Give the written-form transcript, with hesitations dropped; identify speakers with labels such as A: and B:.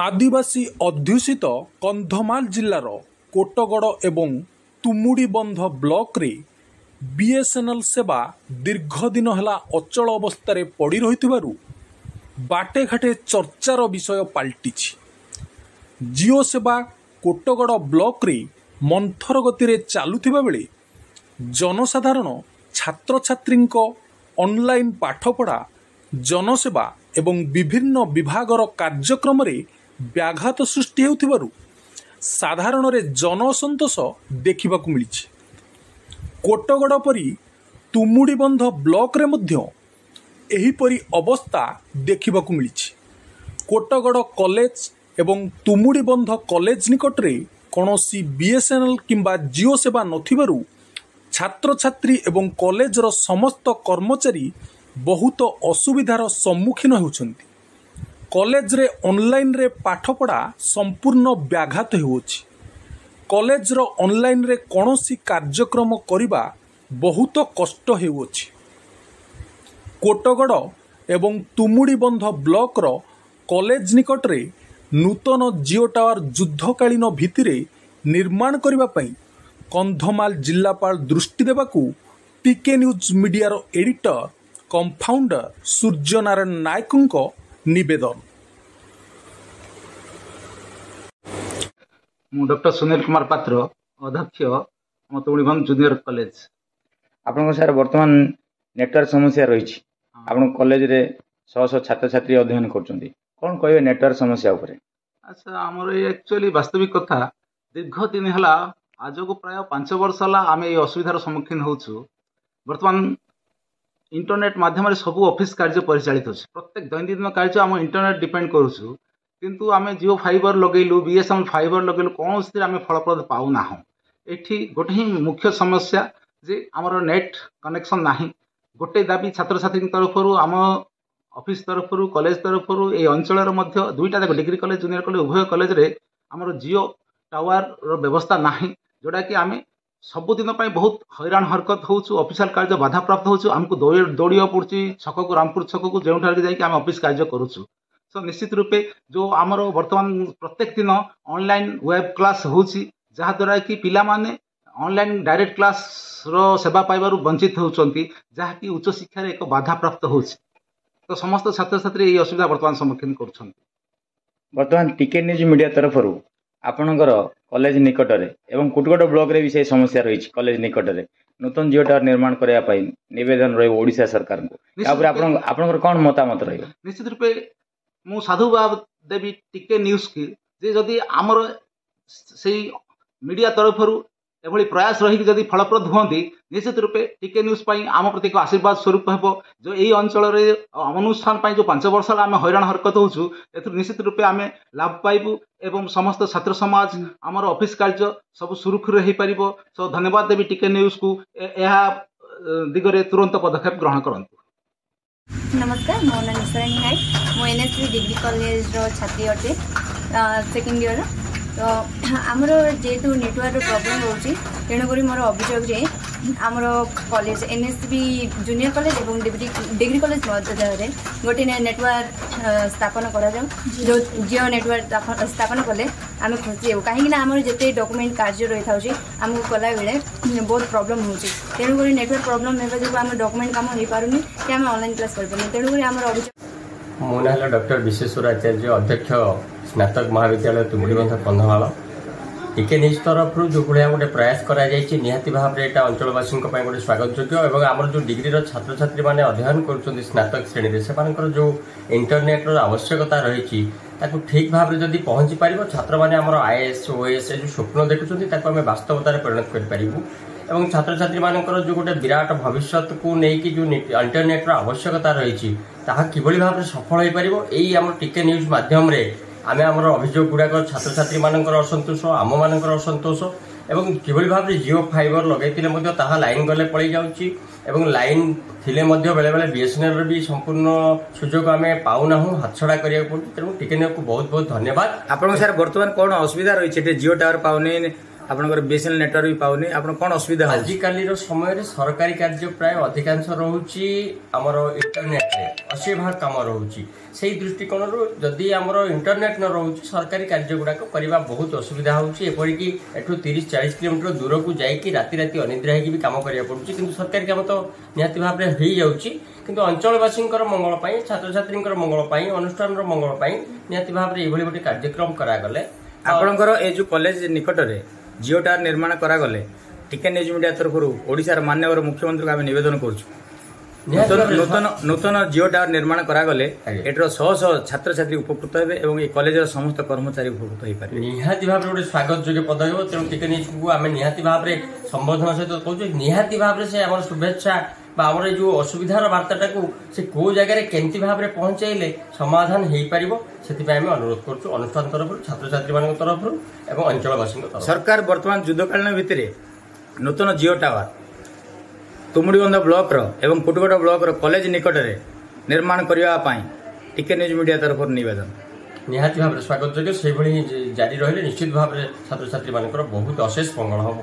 A: आदिवासी अध्युषित कंधमाल जिल्लार कोटगड़ एवं तुमुड़ीबंध ब्लॉक रे बीएसएनएल सेवा दीर्घ दिन है अचल अवस्था पड़ रही बाटे घाटे चर्चार विषय पलटि। जिओ सेवा कोटगड़ ब्लॉक रे मंथर गति चलुवा बेले जनसाधारण छात्र छात्री ऑनलाइन पाठपढ़ा जनसेवा एवं विभिन्न विभागर कार्यक्रम रे व्याघात सृष्टि होउथिबारु साधारण रे जन असंतोष देखा मिली। कोटगड़ परी तुमुड़ीबंध ब्लॉक रे मध्य एहीपरी अवस्था देखा मिली। कोटगड़ कॉलेज एवं तुमुड़ीबंध कॉलेज निकट रे कौनसी बीएसएनएल किंबा जिओ सेवा नथिबारु छात्र छात्री एवं कॉलेज रो समस्त कर्मचारी बहुत असुविधार सम्मुखीन होउछन्ति। कॉलेज रे ऑनलाइन रे पाठपढ़ा संपूर्ण व्याघात होउछि। कॉलेज रो ऑनलाइन रे कौनसी कार्यक्रम करिबा बहुत कष्ट होउछि। कोटगड़ एवं तुमुड़ीबंध ब्लॉक रो कॉलेज निकट रे नूतन जिओ टावर युद्धकालीन भित्तिरे निर्माण करिबा पई कंधमाल जिल्लापाल दृष्टि देबाकू टीके न्यूज मीडिया रो एडिटर कंफाउंडर सूर्यनारायण नायक निवेदन।
B: मु डॉक्टर सुनील कुमार पात्र अध्यक्ष तुमुड़ीबंध जूनियर कॉलेज।
C: आपन सर वर्तमान नेटवर्क समस्या रही आपन कॉलेज रे शह शह छात्र छात्री अध्ययन करछन्ती कोन कहबे नेटवर्क समस्या ऊपर?
B: अच्छा हमर एक्चुअली वास्तविक कथा दीर्घ दिन हला आज को प्राय 5 वर्ष हला आमे ए असुविधार सम्मुखीन होछु। वर्तमान इंटरनेट माध्यम सबू ऑफिस कार्य परिचालित होछि। प्रत्येक दैनंदिन कार्य आम इंटरनेट डिपेंड करूछु किंतु आमे जिओ फाइबर लगेलु बीएसएनएल फाइबर लगेलु कौन से आमे फलप्रद पाउ ना। एठी गोटे ही मुख्य समस्या जे आमर नेट कनेक्शन नाही। गोटे दाबी छात्र छात्री तरफ आम ऑफिस तरफ कॉलेज तरफ ए अंचल मध्य दुईटा डिग्री कॉलेज जूनियर कॉलेज उभय कॉलेज रे आमर जिओ टावर व्यवस्था नाही जोड़ा कि आमे सबुदिन बहुत हैरान हरकत होउछु। ऑफिशियल कार्य बाधा प्राप्त होउछु। हमको दौड़िया पड़ुछि छक को रामपुर छक को जो जाकि आम ऑफिस कार्य करूछु। सो निश्चित रूपे जो आमर वर्तमान प्रत्येक दिन ऑनलाइन वेब क्लास होउछि जहा द्वारा कि पिला माने ऑनलाइन डायरेक्ट क्लास रो सेवा पाइबारु वंचित होउछन्ती जहा कि उच्च शिक्षा रे एक बाधा प्राप्त होउछि। तो समस्त छात्र छात्री ए असुविधा वर्तमान सम्मुखीन करूछन्ती।
C: वर्तमान टीके न्यूज मीडिया तरफ आपणकर कॉलेज निकट रे एवं कोटगड़ ब्लॉक रे विषय समस्या रही कॉलेज निकट रे नूतन जिओ टावर निर्माण करया पई निवेदन रही ओडिशा सरकार को यापर आपणकर कोन मतामत रही?
B: निश्चित रूपे मु साधुवाद देवी टीके न्यूज की जे जदि आमर सेई मीडिया तरफ एभली प्रयास रही जदि फलप्रद हुअंती निश्चित रूपे टीके न्यूज पई आम प्रति एक आशीर्वाद स्वरूप हेबो। जो एई अंचल रे अनुष्ठान पई जो 5 वर्ष आम हैरान हरकत होउछु एथु निश्चित रूपे आम लाभ पाइबु एवं समस्त छात्र समाज आमर ऑफिस कार्य सब सुरक्षित रही पारिबो। सो धन्यवाद देवी टीके न्यूज को एहा दिगरे तुरंत पदक्षेप ग्रहण करंतु।
D: नमस्कार मो नाम निशरानी नायक मो एनएससी डिग्री कॉलेज रो छात्री अटे सेकेंड ईयर। तो आमर जेहेतु नेटवर्क प्रॉब्लम रोचे तेणुक मोर अभियोग जे आमर कॉलेज एनएससी जूनियर कॉलेज और डिग्री कॉलेज मध्य गोटे नेटवर्क स्थापन करा जो जिओ नेटवर्क स्थापन कले आम खुशी हो कहीं आमर जिते डॉक्यूमेंट कार्य रही था आमको कला बेले बहुत प्रॉब्लम हो तेणुक नेटवर्क प्रॉब्लम होगा जो आम डॉक्यूमेंट काम हो पारे कि आम ऑनलाइन क्लास कर तेणुक आम अभियोग।
E: मो ना डॉक्टर विश्वेश्वर आचार्य अध्यक्ष स्नातक महाविद्यालय तुमुड़ीबंध कंधमाल। टीके न्यूज तरफ जो भाया गोटे प्रयास करा निहाती भाव में यहाँ अंचलवासी गोटे स्वागत योग्य और आमर जो डिग्री छात्र छात्री मैंने अध्ययन कर स्नातक श्रेणी से जो इंटरनेट आवश्यकता रही ठीक भाव में जदि पहुँची पार छात्र मैंने आमर आईएएस ओएएस जो स्वप्न देखुं आम बास्तवतार परिणत करूँ एवं छात्र छात्री मानकर जो गोटे विराट भविष्य को लेकिन जो इंटरनेट आवश्यकता रही किभली भाव में सफल हो पार यही आम टीके न्यूज माध्यम आम आमर अभियोग गुड़ाक छात्र छात्री मानकर असंतोष आम मानकर असंतोष एवं किभली भाव में जिओ फाइबर लगे ताहा लाइन गले पड़े जाउची एवं लाइन थिले बेले बेले बीएसएनएल भी संपूर्ण सुजोग आम पाऊना हाथछड़ा करिया पड़ुची। तेणु टीके न्यूज को बहुत बहुत धन्यवाद।
C: आपन सर वर्तमान कौन असुविधा रही जिओ टावर पाउनी ଆପଣଙ୍କର BSNL ନେଟୱାର୍କ ବି ପାଉନି, ଆପଣ କ'ଣ ଅସୁବିଧା ହେଉଛି?
E: ଆଜିକାଲିର ସମୟରେ ସରକାରୀ କାର୍ଯ୍ୟ ପ୍ରାୟ ଅଧିକାଂଶ ରହୁଛି ଆମର ଇଣ୍ଟରନେଟ୍ରେ, 80% କାମ ରହୁଛି। ସେଇ ଦୃଷ୍ଟିକୋଣରୁ ଯଦି ଆମର ଇଣ୍ଟରନେଟ୍ ନ ରହୁଛି ସରକାରୀ କାର୍ଯ୍ୟ ଗୁଡ଼ାକ କରିବା ବହୁତ ଅସୁବିଧା ହେଉଛି। ଏପରିକି ଏଠୁ 30-40 କିଲୋମିଟର ଦୂରକୁ ଯାଇକି ରାତି ଅନିଦ୍ରା ହେଇକି ବି କାମ କରିବାକୁ ପଡୁଛି। କିନ୍ତୁ ସରକାରୀ କାମ ତ ନିହାତି ଭାବରେ ହେଇଯାଉଛି, କିନ୍ତୁ ଅଞ୍ଚଳବାସୀଙ୍କର ମଙ୍ଗଳ ପାଇଁ, ଛାତ୍ରଛାତ୍ରୀଙ୍କର ମଙ୍ଗଳ ପାଇଁ, ଅନୁଷ୍ଠାନର ମଙ୍ଗଳ ପାଇଁ ନିହାତି ଭାବରେ ଏଇଭଳି ଗୋଟେ କାର୍ଯ୍ୟକ୍ରମ କରାଗଲେ
C: ଆପଣଙ୍କର ଏ ଯୋଉ କଲେଜ ନିକଟରେ ଜିଓ ଟାୱାର ନିର୍ମାଣ କରାଗଲେ ଟିକେ ନ୍ୟୁଜ୍ ମିଡିଆ ତରଫରୁ ଓଡ଼ିଶାର ମାନ୍ୟବର ମୁଖ୍ୟମନ୍ତ୍ରୀଙ୍କୁ ଆମେ ନିବେଦନ କରୁଛୁ, ନୂତନ ଜିଓ ଟାୱାର ନିର୍ମାଣ କରାଗଲେ ଏଠାର ଶହ ଶହ ଛାତ୍ରଛାତ୍ରୀ ଉପକୃତ ହେବେ ଏବଂ এই କଲେଜର ସମସ୍ତ କର୍ମଚାରୀ ଉପକୃତ ହୋଇପାରିବେ।
E: ନିହାତି ଭାବରେ ଗୋଟେ ସ୍ୱାଗତ ଯୋଗ୍ୟ ପଦକ୍ଷେପ। ତେଣୁ ଟିକେ ନ୍ୟୁଜ୍କୁ ଆମେ ନିହାତି ଭାବରେ ସମ୍ବୋଧନ ସହିତ କହୁଛୁ, ନିହାତି ଭାବରେ ସେ ଆମର ଶୁଭେଚ୍ଛା বা ଆମର এই ଯୋଉ ଅସୁବିଧାର ବାର୍ତ୍ତାଟାକୁ ସେ କୋଉ ଜାଗାରେ କେମିତି ଭାବରେ ପହଞ୍ଚାଇଲେ ସମାଧାନ ହେଇପାରିବ ସେଥିପାଇଁ ଆମେ ଅନୁରୋଧ କରୁଛୁ ଅନୁଷ୍ଠାନ ତରଫରୁ, ଛାତ୍ରଛାତ୍ରୀମାନଙ୍କ ତରଫରୁ ଏବଂ ଅଞ୍ଚଳବାସୀଙ୍କ ତରଫରୁ।
C: ସରକାର ବର୍ତ୍ତମାନ ଯୁଦ୍ଧକାଳୀନ ଭିତରେ ନୂତନ ଜିଓ ଟାୱାର ତୁମୁଡ଼ିବନ୍ଧ ବ୍ଲକର ଏବଂ କୁଟଗଡ଼ ବ୍ଲକର କଲେଜ ନିକଟରେ ନିର୍ମାଣ କରିବା ପାଇଁ ଟିକେ ନ୍ୟୁଜ୍ ମିଡିଆ ତରଫରୁ ନିବେଦନ।
E: ନିହାତି ଭାବରେ ସ୍ୱାଗତ ଯୋଗ୍ୟ। ସେଇଭଳି ଜାରି ରହିଲେ ନିଶ୍ଚିତ ଭାବରେ ଛାତ୍ରଛାତ୍ରୀମାନଙ୍କର ବହୁତ ଅଶେଷ ମଙ୍ଗଳ ହେବ।